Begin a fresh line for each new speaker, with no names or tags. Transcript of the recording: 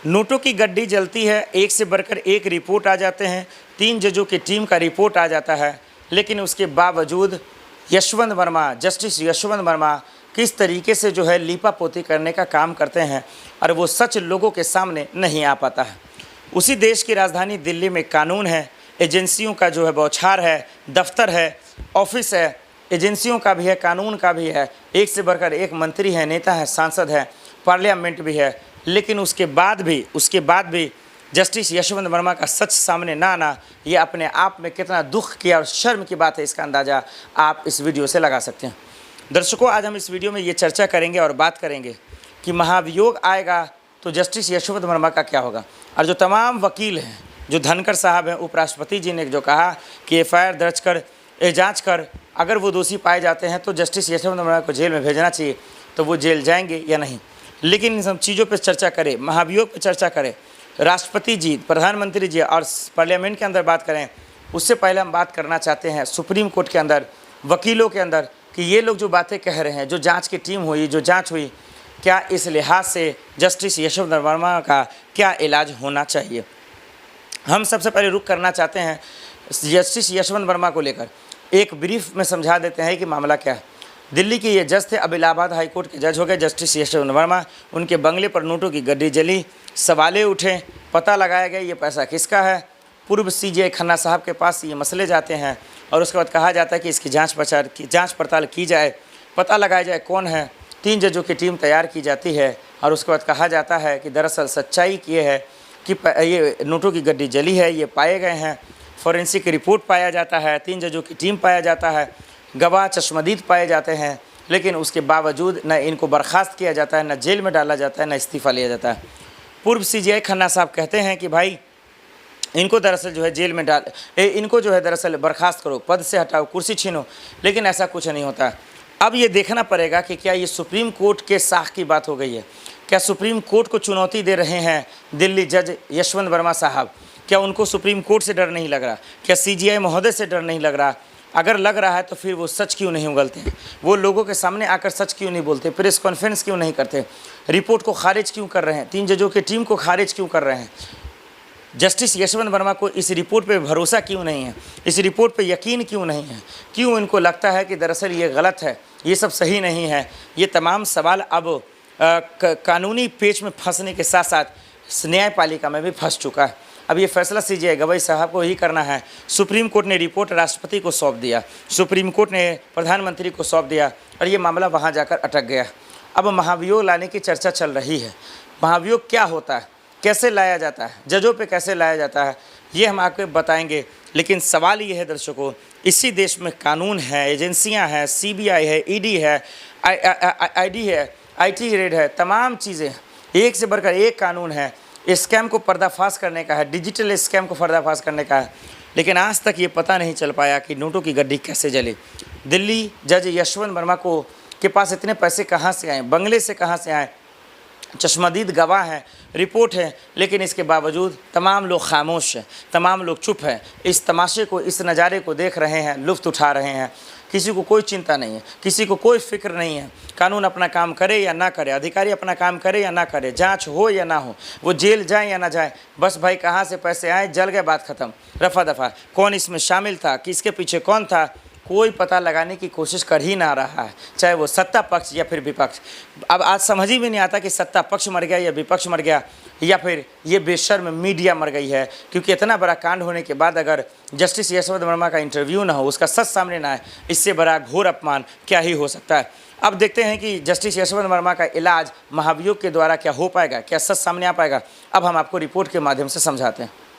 नोटों की गड्डी जलती है, एक से बढ़कर एक रिपोर्ट आ जाते हैं, 3 जजों की टीम का रिपोर्ट आ जाता है, लेकिन उसके बावजूद यशवंत वर्मा, जस्टिस यशवंत वर्मा किस तरीके से जो है लीपापोती करने का काम करते हैं और वो सच लोगों के सामने नहीं आ पाता है। उसी देश की राजधानी दिल्ली में कानून है, एजेंसियों का जो है बौछार है, दफ्तर है, ऑफिस है, एजेंसियों का भी है, कानून का भी है, एक से बढ़कर एक मंत्री है, नेता है, सांसद है, पार्लियामेंट भी है, लेकिन उसके बाद भी जस्टिस यशवंत वर्मा का सच सामने ना आना, ये अपने आप में कितना दुख की और शर्म की बात है, इसका अंदाज़ा आप इस वीडियो से लगा सकते हैं। दर्शकों, आज हम इस वीडियो में ये चर्चा करेंगे और बात करेंगे कि महाभियोग आएगा तो जस्टिस यशवंत वर्मा का क्या होगा। और जो तमाम वकील हैं, जो धनखड़ साहब हैं, उपराष्ट्रपति जी ने जो कहा कि एफआईआर दर्ज कर, जांच कर, अगर वो दोषी पाए जाते हैं तो जस्टिस यशवंत वर्मा को जेल में भेजना चाहिए, तो वो जेल जाएंगे या नहीं। लेकिन इन सब चीज़ों पर चर्चा करें, महाभियोग पर चर्चा करें, राष्ट्रपति जी, प्रधानमंत्री जी और पार्लियामेंट के अंदर बात करें, उससे पहले हम बात करना चाहते हैं सुप्रीम कोर्ट के अंदर, वकीलों के अंदर, कि ये लोग जो बातें कह रहे हैं, जो जांच की टीम हुई, जो जांच हुई, क्या इस लिहाज से जस्टिस यशवंत वर्मा का क्या इलाज होना चाहिए। हम सबसे पहले रुख करना चाहते हैं जस्टिस यशवंत वर्मा को लेकर, एक ब्रीफ में समझा देते हैं कि मामला क्या है। दिल्ली के ये जज थे, अब इलाहाबाद हाई कोर्ट के जज हो गए जस्टिस यशवंत वर्मा। उनके बंगले पर नोटों की गड्डी जली, सवाले उठे, पता लगाया गया ये पैसा किसका है। पूर्व सीजीआई खन्ना साहब के पास ये मसले जाते हैं और उसके बाद कहा जाता है कि इसकी जांच पड़ताल की जाए, पता लगाया जाए कौन है। 3 जजों की टीम तैयार की जाती है और उसके बाद कहा जाता है कि दरअसल सच्चाई ये है कि ये नोटों की गड्डी जली है, ये पाए गए हैं। फॉरेंसिक रिपोर्ट पाया जाता है, 3 जजों की टीम पाया जाता है, गवाह चश्मदीद पाए जाते हैं, लेकिन उसके बावजूद न इनको बर्खास्त किया जाता है, न जेल में डाला जाता है, न इस्तीफ़ा लिया जाता है। पूर्व सीजीआई खन्ना साहब कहते हैं कि भाई इनको दरअसल जो है जेल में इनको जो है दरअसल बर्खास्त करो, पद से हटाओ, कुर्सी छीनो, लेकिन ऐसा कुछ नहीं होता। अब ये देखना पड़ेगा कि क्या ये सुप्रीम कोर्ट के साख की बात हो गई है, क्या सुप्रीम कोर्ट को चुनौती दे रहे हैं दिल्ली जज यशवंत वर्मा साहब, क्या उनको सुप्रीम कोर्ट से डर नहीं लग रहा, क्या सीजीआई महोदय से डर नहीं लग रहा। अगर लग रहा है तो फिर वो सच क्यों नहीं उगलते हैं, वो लोगों के सामने आकर सच क्यों नहीं बोलते, प्रेस कॉन्फ्रेंस क्यों नहीं करते, रिपोर्ट को खारिज क्यों कर रहे हैं, 3 जजों की टीम को खारिज क्यों कर रहे हैं। जस्टिस यशवंत वर्मा को इस रिपोर्ट पे भरोसा क्यों नहीं है, इस रिपोर्ट पे यकीन क्यों नहीं है, क्यों इनको लगता है कि दरअसल ये गलत है, ये सब सही नहीं है। ये तमाम सवाल अब कानूनी पेच में फंसने के साथ साथ न्यायपालिका में भी फंस चुका है। अब ये फैसला सीजीआई गवाई साहब को ही करना है। सुप्रीम कोर्ट ने रिपोर्ट राष्ट्रपति को सौंप दिया, सुप्रीम कोर्ट ने प्रधानमंत्री को सौंप दिया और ये मामला वहाँ जाकर अटक गया। अब महाभियोग लाने की चर्चा चल रही है। महाभियोग क्या होता है, कैसे लाया जाता है, जजों पे कैसे लाया जाता है, ये हम आपको बताएंगे। लेकिन सवाल ये है दर्शकों, इसी देश में कानून है, एजेंसियां हैं, सीबीआई है, ईडी है, आईडी है, आईटी रेड है, तमाम चीज़ें, एक से बढ़कर एक कानून है। स्कैम को पर्दाफाश करने का है, डिजिटल स्कैम को पर्दाफाश करने का है, लेकिन आज तक ये पता नहीं चल पाया कि नोटों की गड्डी कैसे जली। दिल्ली जज यशवंत वर्मा के पास इतने पैसे कहाँ से आए, बंगले से कहाँ से आए, चश्मदीद गवाह हैं, रिपोर्ट है, लेकिन इसके बावजूद तमाम लोग खामोश हैं, तमाम लोग चुप हैं, इस तमाशे को, इस नज़ारे को देख रहे हैं, लुत्फ़ उठा रहे हैं। किसी को कोई चिंता नहीं है, किसी को कोई फिक्र नहीं है, कानून अपना काम करे या ना करे, अधिकारी अपना काम करे या ना करे, जांच हो या ना हो, वो जेल जाए या ना जाए, बस भाई कहाँ से पैसे आए, जल गए, बात ख़त्म, रफा दफा। कौन इसमें शामिल था, किसके पीछे कौन था, कोई पता लगाने की कोशिश कर ही ना रहा है, चाहे वो सत्ता पक्ष या फिर विपक्ष। अब आज समझ ही में नहीं आता कि सत्ता पक्ष मर गया या विपक्ष मर गया या फिर ये बेशर्म मीडिया मर गई है, क्योंकि इतना बड़ा कांड होने के बाद अगर जस्टिस यशवंत वर्मा का इंटरव्यू ना हो, उसका सच सामने ना आए, इससे बड़ा घोर अपमान क्या ही हो सकता है। अब देखते हैं कि जस्टिस यशवंत वर्मा का इलाज महाभियोग के द्वारा क्या हो पाएगा, क्या सच सामने आ पाएगा। अब हम आपको रिपोर्ट के माध्यम से समझाते हैं।